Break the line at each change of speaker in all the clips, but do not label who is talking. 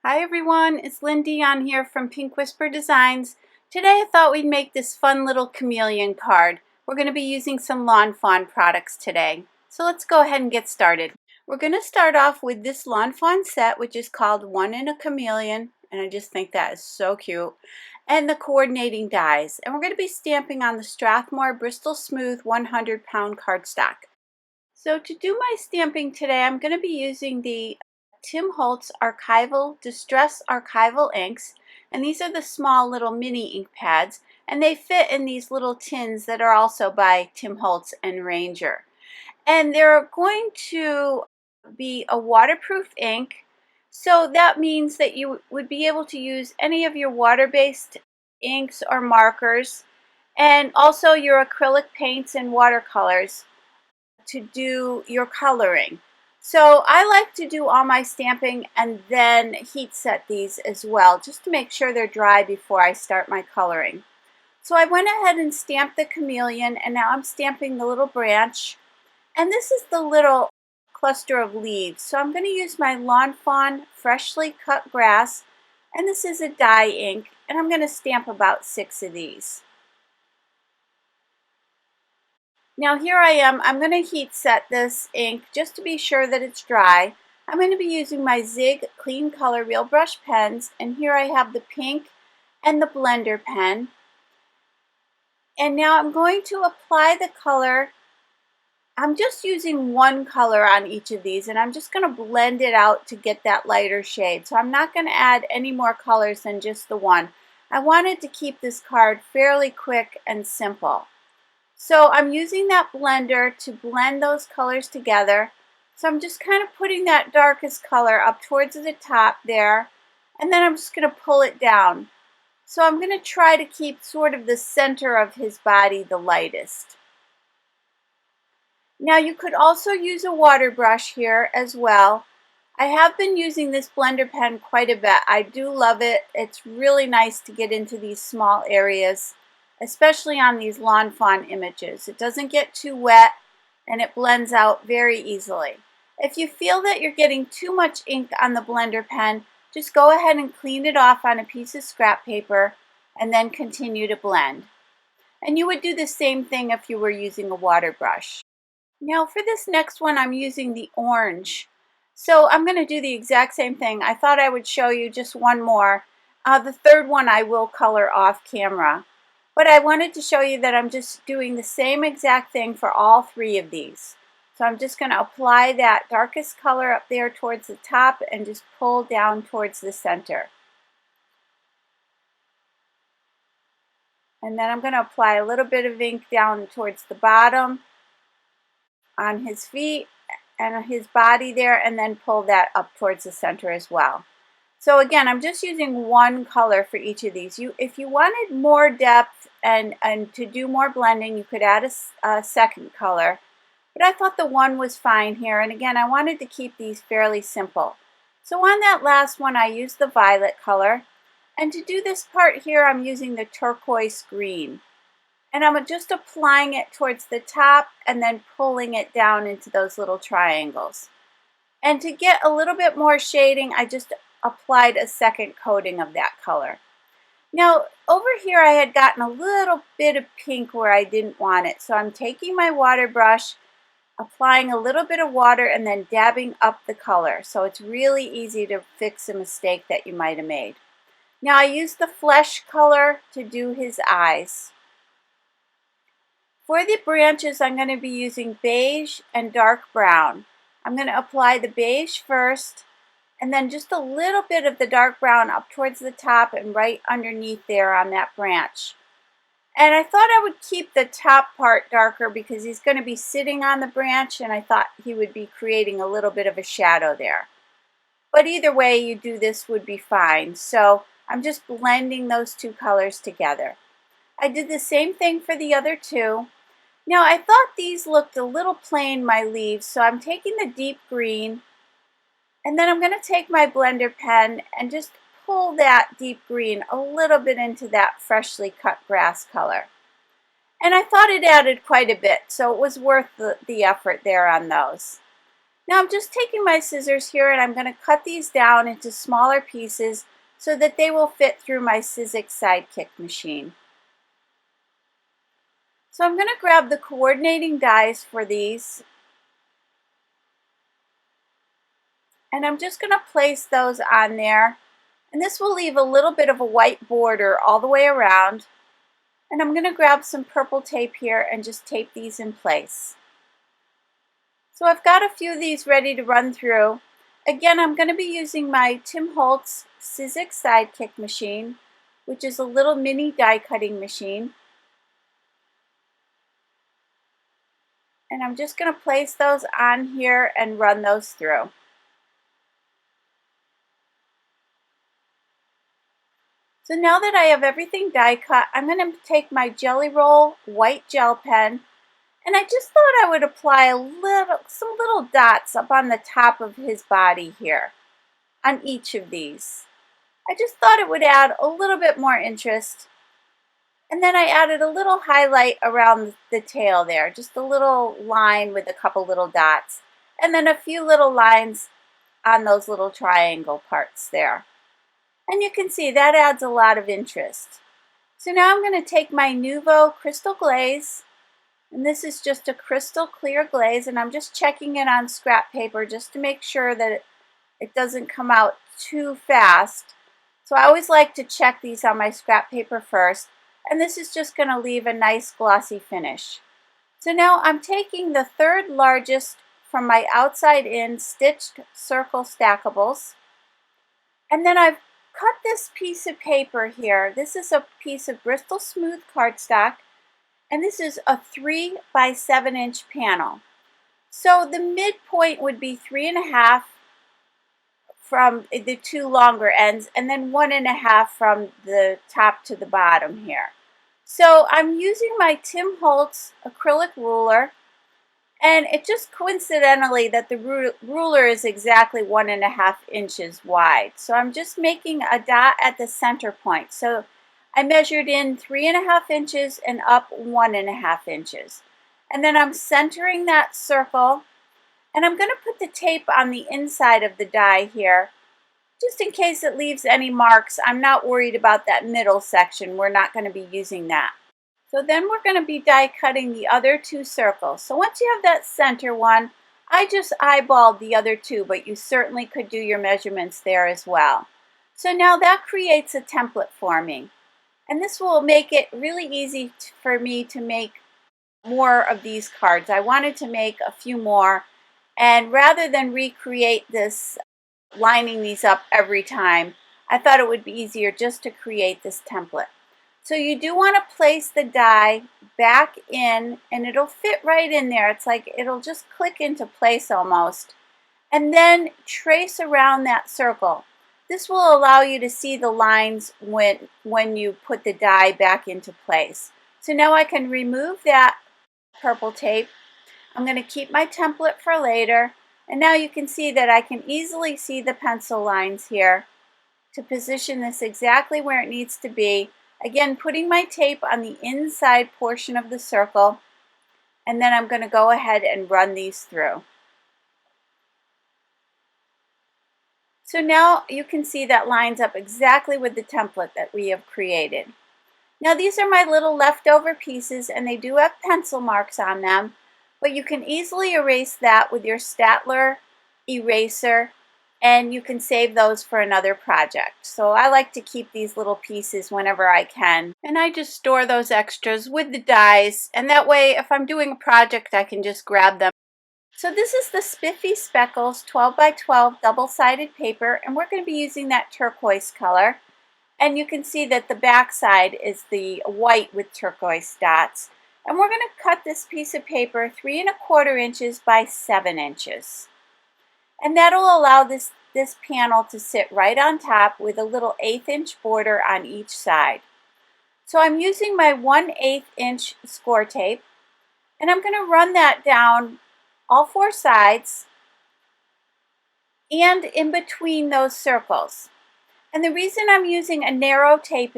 Hi everyone, it's Lynn Dion here from Pink Whisper Designs. Today I thought we'd make this fun little chameleon card. We're going to be using some Lawn Fawn products today. So let's go ahead and get started. We're going to start off with this Lawn Fawn set, which is called One in a Chameleon, and I just think that is so cute, and the coordinating dies. And we're going to be stamping on the Strathmore Bristol Smooth 100-pound cardstock. So to do my stamping today, I'm going to be using the Holtz Archival Distress Archival inks, and these are the small little mini ink pads, and they fit in these little tins that are also by Holtz and Ranger. And they're going to be a waterproof ink, so that means that you would be able to use any of your water-based inks or markers, and also your acrylic paints and watercolors to do your coloring. So I like to do all my stamping and then heat set these as well, just to make sure they're dry before I start my coloring. So I went ahead and stamped the chameleon, and now I'm stamping the little branch. And this is the little cluster of leaves. So I'm going to use my Lawn Fawn freshly cut grass, and this is a dye ink, and I'm going to stamp about 6 of these. Now here I am. I'm going to heat set this ink just to be sure that it's dry. I'm going to be using my Zig Clean Color Real Brush pens, and here I have the pink and the blender pen. And now I'm going to apply the color. I'm just using one color on each of these, and I'm just going to blend it out to get that lighter shade. So I'm not going to add any more colors than just the one. I wanted to keep this card fairly quick and simple. So I'm using that blender to blend those colors together. So I'm just kind of putting that darkest color up towards the top there, and then I'm just going to pull it down. So I'm going to try to keep sort of the center of his body the lightest. Now you could also use a water brush here as well. I have been using this blender pen quite a bit. I do love it. It's really nice to get into these small areas, especially on these Lawn Fawn images. It doesn't get too wet, and it blends out very easily. If you feel that you're getting too much ink on the blender pen, just go ahead and clean it off on a piece of scrap paper and then continue to blend. And you would do the same thing if you were using a water brush. Now for this next one, I'm using the orange. So I'm going to do the exact same thing. I thought I would show you just one more. The third one I will color off camera. But I wanted to show you that I'm just doing the same exact thing for all 3 of these. So I'm just going to apply that darkest color up there towards the top and just pull down towards the center. And then I'm going to apply a little bit of ink down towards the bottom on his feet and his body there, and then pull that up towards the center as well. So again, I'm just using one color for each of these. If you wanted more depth and to do more blending, you could add a second color. But I thought the one was fine here. And again, I wanted to keep these fairly simple. So on that last one, I used the violet color. And to do this part here, I'm using the turquoise green. And I'm just applying it towards the top and then pulling it down into those little triangles. And to get a little bit more shading, I just applied a second coating of that color. Now over here I had gotten a little bit of pink where I didn't want it, so I'm taking my water brush, applying a little bit of water, and then dabbing up the color. So it's really easy to fix a mistake that you might have made. Now I used the flesh color to do his eyes. For the branches, I'm going to be using beige and dark brown. I'm going to apply the beige first, and then just a little bit of the dark brown up towards the top and right underneath there on that branch. And I thought I would keep the top part darker because he's going to be sitting on the branch, and I thought he would be creating a little bit of a shadow there. But either way you do this would be fine. So I'm just blending those 2 colors together. I did the same thing for the other 2. Now I thought these looked a little plain, my leaves, so I'm taking the deep green, and then I'm going to take my blender pen and just pull that deep green a little bit into that freshly cut grass color. And I thought it added quite a bit, so it was worth the effort there on those. Now I'm just taking my scissors here and I'm going to cut these down into smaller pieces so that they will fit through my Sizzix Sidekick machine. So I'm going to grab the coordinating dies for these, and I'm just going to place those on there, and this will leave a little bit of a white border all the way around. And I'm going to grab some purple tape here and just tape these in place. So I've got a few of these ready to run through. Again, I'm going to be using my Tim Holtz Sizzix Sidekick machine, which is a little mini die cutting machine. And I'm just going to place those on here and run those through. So now that I have everything die cut, I'm going to take my Jelly Roll white gel pen, and I just thought I would apply some little dots up on the top of his body here, on each of these. I just thought it would add a little bit more interest. And then I added a little highlight around the tail there, just a little line with a couple little dots, and then a few little lines on those little triangle parts there. And you can see that adds a lot of interest. So now I'm going to take my Nuvo Crystal Glaze, and this is just a crystal clear glaze, and I'm just checking it on scrap paper just to make sure that it doesn't come out too fast. So I always like to check these on my scrap paper first, and this is just going to leave a nice glossy finish. So now I'm taking the third largest from my outside in stitched circle stackables, and then I've cut this piece of paper here. This is a piece of Bristol Smooth cardstock, and this is a 3 by 7 inch panel. So the midpoint would be 3.5 from the two longer ends, and then 1.5 from the top to the bottom here. So I'm using my Tim Holtz acrylic ruler, and it just coincidentally that the ruler is exactly 1.5 inches wide. So I'm just making a dot at the center point. So I measured in 3.5 inches and up 1.5 inches. And then I'm centering that circle, and I'm going to put the tape on the inside of the die here, just in case it leaves any marks. I'm not worried about that middle section. We're not going to be using that. So then we're going to be die cutting the other two circles. So once you have that center one, I just eyeballed the other two, but you certainly could do your measurements there as well. So now that creates a template for me. And this will make it really easy for me to make more of these cards. I wanted to make a few more, and rather than recreate this, lining these up every time, I thought it would be easier just to create this template. So you do want to place the die back in, and it'll fit right in there. It's like it'll just click into place almost. And then trace around that circle. This will allow you to see the lines when you put the die back into place. So now I can remove that purple tape. I'm going to keep my template for later. And now you can see that I can easily see the pencil lines here to position this exactly where it needs to be. Again, putting my tape on the inside portion of the circle, and then I'm going to go ahead and run these through. So now you can see that lines up exactly with the template that we have created. Now these are my little leftover pieces, and they do have pencil marks on them, but you can easily erase that with your Statler eraser, and you can save those for another project. So I like to keep these little pieces whenever I can, and I just store those extras with the dies, and that way if I'm doing a project I can just grab them. So this is the Spiffy Speckles 12 by 12 double-sided paper, and we're going to be using that turquoise color. And you can see that the back side is the white with turquoise dots. And we're going to cut this piece of paper 3¼ inches by 7 inches. And that'll allow this panel to sit right on top with a little 1/8 inch border on each side. So I'm using my 1/8 inch score tape, and I'm going to run that down all 4 sides and in between those circles. And the reason I'm using a narrow tape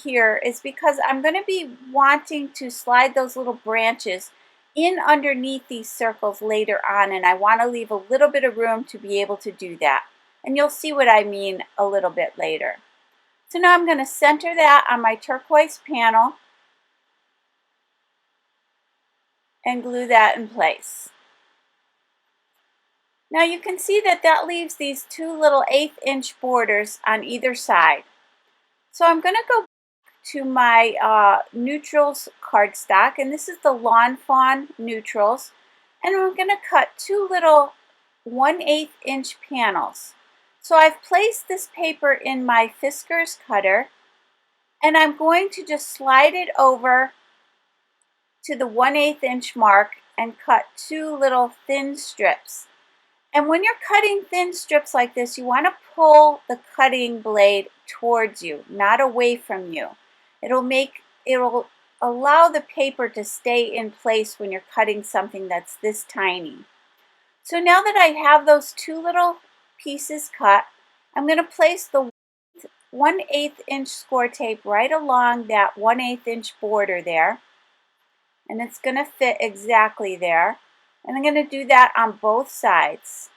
here is because I'm going to be wanting to slide those little branches in underneath these circles later on, and I want to leave a little bit of room to be able to do that. And you'll see what I mean a little bit later. So now I'm going to center that on my turquoise panel and glue that in place. Now you can see that that leaves these two little 1/8 inch borders on either side. So I'm going to go to my Nuetrals cardstock, and this is the Lawn Fawn Nuetrals, and I'm going to cut two little 1/8 inch panels. So I've placed this paper in my Fiskars cutter, and I'm going to just slide it over to the 1/8 inch mark and cut two little thin strips. And when you're cutting thin strips like this, you want to pull the cutting blade towards you, not away from you. It'll allow the paper to stay in place when you're cutting something that's this tiny. So now that I have those two little pieces cut, I'm going to place the 1/8 inch score tape right along that 1/8 inch border there. And it's going to fit exactly there. And I'm going to do that on both sides.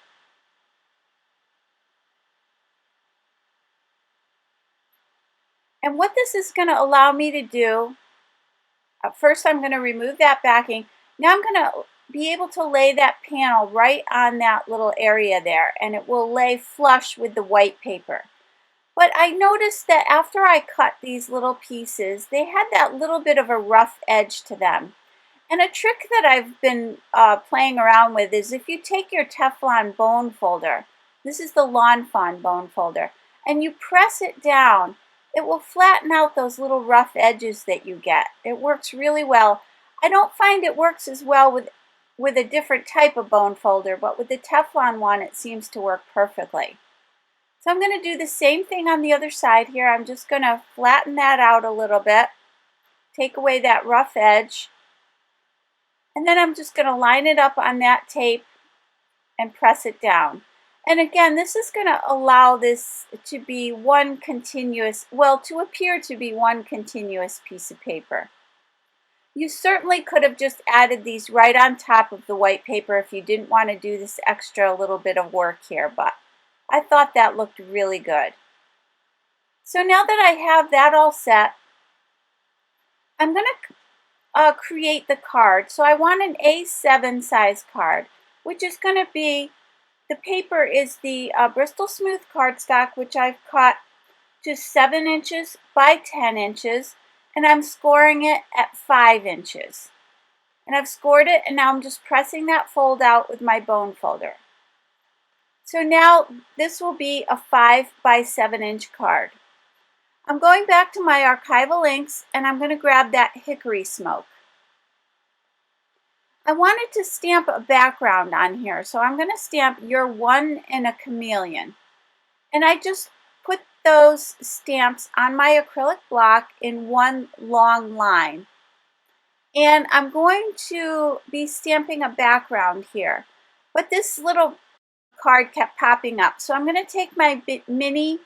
And what this is going to allow me to do, first I'm going to remove that backing. Now I'm going to be able to lay that panel right on that little area there, and it will lay flush with the white paper. But I noticed that after I cut these little pieces, they had that little bit of a rough edge to them. And a trick that I've been playing around with is if you take your Teflon bone folder, this is the Lawn Fawn bone folder, and you press it down, it will flatten out those little rough edges that you get. It works really well. I don't find it works as well with a different type of bone folder, but with the Teflon one, it seems to work perfectly. So I'm going to do the same thing on the other side here. I'm just going to flatten that out a little bit, take away that rough edge, and then I'm just going to line it up on that tape and press it down. And again, this is going to allow this to be one continuous, well, to appear to be one continuous piece of paper. You certainly could have just added these right on top of the white paper if you didn't want to do this extra little bit of work here, but I thought that looked really good. So now that I have that all set, I'm going to create the card. So I want an A7 size card, which is going to be, the paper is the Bristol Smooth cardstock, which I've cut to 7 inches by 10 inches, and I'm scoring it at 5 inches. And I've scored it, and now I'm just pressing that fold out with my bone folder. So now this will be a 5 by 7 inch card. I'm going back to my Archival inks, and I'm going to grab that hickory smoke. I wanted to stamp a background on here, so I'm going to stamp "You're One in a Chameleon." And I just put those stamps on my acrylic block in one long line. And I'm going to be stamping a background here. But this little card kept popping up, so I'm going to take my mini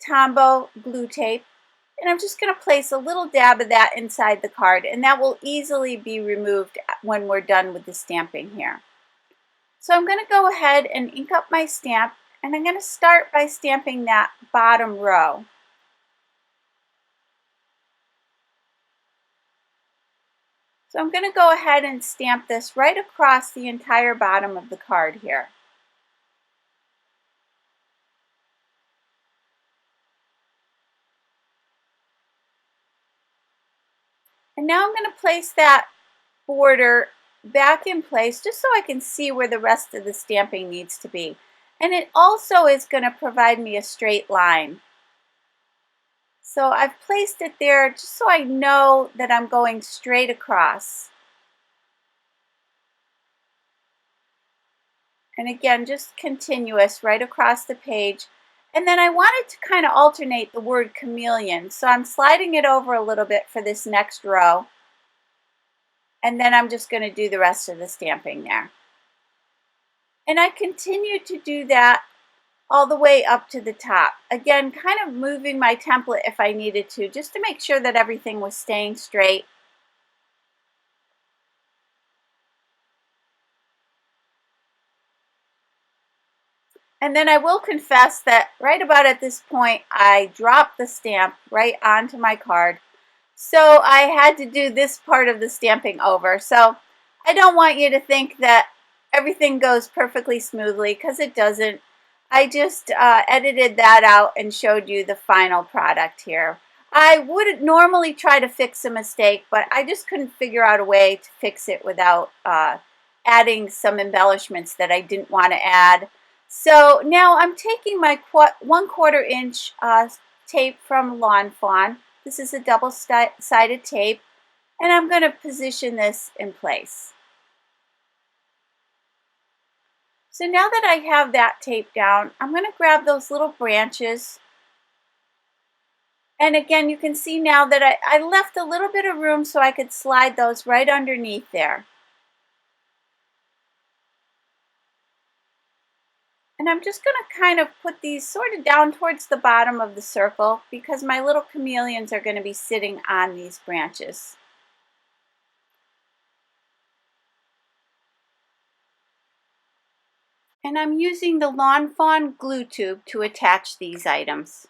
Tombow glue tape, and I'm just going to place a little dab of that inside the card, and that will easily be removed when we're done with the stamping here. So I'm going to go ahead and ink up my stamp, and I'm going to start by stamping that bottom row. So I'm going to go ahead and stamp this right across the entire bottom of the card here. And now I'm going to place that border back in place just so I can see where the rest of the stamping needs to be. And it also is going to provide me a straight line. So I've placed it there just so I know that I'm going straight across. And again, just continuous right across the page. And then I wanted to kind of alternate the word chameleon. So I'm sliding it over a little bit for this next row. And then I'm just going to do the rest of the stamping there. And I continue to do that all the way up to the top. Again, kind of moving my template if I needed to, just to make sure that everything was staying straight. And then I will confess that right about at this point, I dropped the stamp right onto my card. So I had to do this part of the stamping over. So I don't want you to think that everything goes perfectly smoothly, because it doesn't. I just edited that out and showed you the final product here. I would normally try to fix a mistake, but I just couldn't figure out a way to fix it without adding some embellishments that I didn't want to add. So now I'm taking my 1/4 inch tape from Lawn Fawn. This is a double-sided tape, and I'm going to position this in place. So now that I have that tape down, I'm going to grab those little branches. And again, you can see now that I left a little bit of room so I could slide those right underneath there. And I'm just going to kind of put these sort of down towards the bottom of the circle, because my little chameleons are going to be sitting on these branches. And I'm using the Lawn Fawn glue tube to attach these items.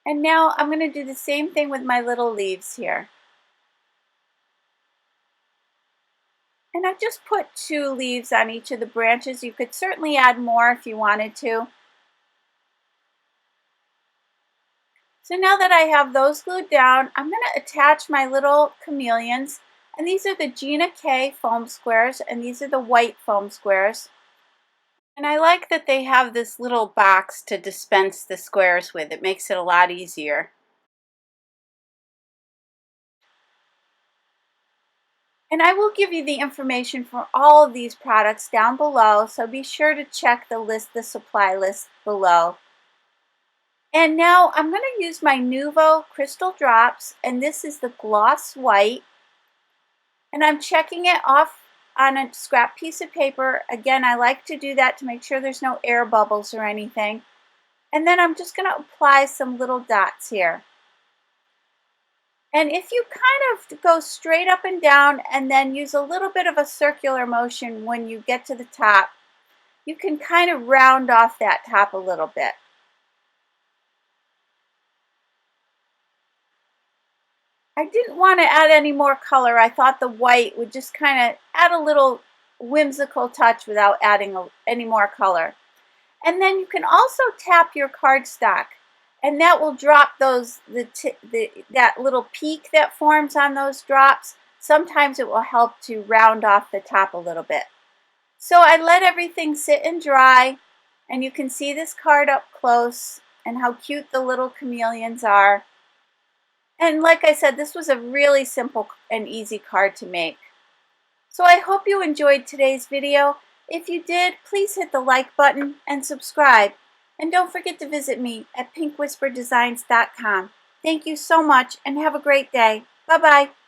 And now I'm going to do the same thing with my little leaves here. And I've just put 2 leaves on each of the branches. You could certainly add more if you wanted to. So now that I have those glued down, I'm going to attach my little chameleons. And these are the Gina K foam squares, and these are the white foam squares. And I like that they have this little box to dispense the squares with. It makes it a lot easier. And I will give you the information for all of these products down below, so be sure to check the supply list below. And now I'm going to use my Nuvo Crystal Drops, and this is the Gloss White. And I'm checking it off on a scrap piece of paper. Again, I like to do that to make sure there's no air bubbles or anything. And then I'm just going to apply some little dots here. And if you kind of go straight up and down and then use a little bit of a circular motion when you get to the top, you can kind of round off that top a little bit. I didn't want to add any more color. I thought the white would just kind of add a little whimsical touch without adding any more color. And then you can also tap your cardstock, and that will drop those that little peak that forms on those drops. Sometimes it will help to round off the top a little bit. So I let everything sit and dry, and you can see this card up close and how cute the little chameleons are. And like I said, this was a really simple and easy card to make. So I hope you enjoyed today's video. If you did, please hit the like button and subscribe. And don't forget to visit me at pinkwhisperdesigns.com. Thank you so much, and have a great day. Bye-bye.